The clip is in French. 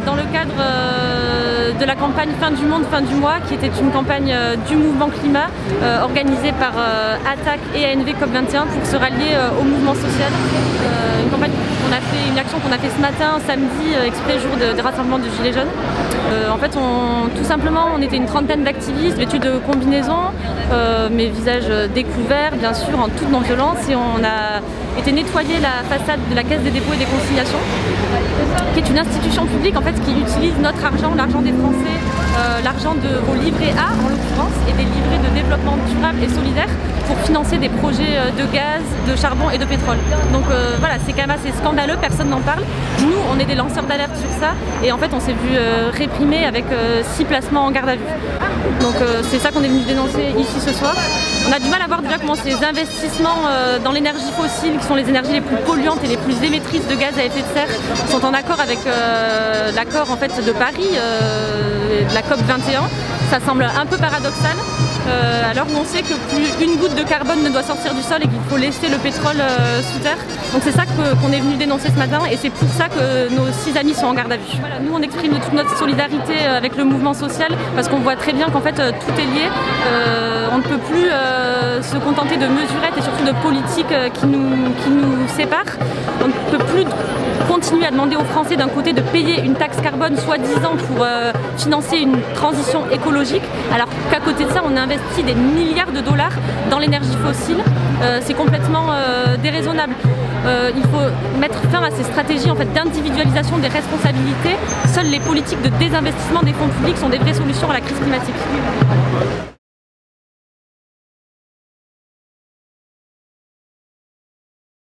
dans le cadre de la campagne Fin du monde, fin du mois, qui était une campagne du mouvement climat organisée par ATTAC et ANV COP21 pour se rallier au mouvement social. Une action qu'on a fait ce matin, samedi, exprès jour de rassemblement de Gilets jaunes. En fait, tout simplement, on était une trentaine d'activistes vêtus de combinaisons, mes visages découverts, bien sûr, en toute non-violence, et on a été nettoyer la façade de la Caisse des dépôts et des consignations, qui est une institution publique en fait qui utilise notre argent, l'argent des Français, l'argent de vos livrets A en l'occurrence, et des livrets de développement durable et solidaire pour financer des projets de gaz, de charbon et de pétrole. Donc voilà, c'est quand même assez scandaleux, personne n'en parle. Nous, on est des lanceurs d'alerte sur ça, et en fait on s'est vu réprimer avec 6 placements en garde à vue. Donc c'est ça qu'on est venu dénoncer ici ce soir. On a du mal à voir déjà comment ces investissements dans l'énergie fossile, qui sont les énergies les plus polluantes et les plus émettrices de gaz à effet de serre, sont en accord avec l'accord en fait, de Paris, de la COP 21. Ça semble un peu paradoxal, alors où on sait que plus une goutte de carbone ne doit sortir du sol et qu'il faut laisser le pétrole sous terre. Donc c'est ça qu'on est venu dénoncer ce matin, et c'est pour ça que nos 6 amis sont en garde à vue. Voilà, nous on exprime toute notre solidarité avec le mouvement social, parce qu'on voit très bien qu'en fait tout est lié. On ne peut plus se contenter de mesurettes et surtout de politiques qui nous séparent. On ne peut plus continuer à demander aux Français d'un côté de payer une taxe carbone soi-disant pour financer une transition écologique, alors qu'à côté de ça on investit des milliards de dollars dans l'énergie fossile. C'est complètement déraisonnable. Il faut mettre fin à ces stratégies en fait, d'individualisation des responsabilités. Seules les politiques de désinvestissement des fonds publics sont des vraies solutions à la crise climatique.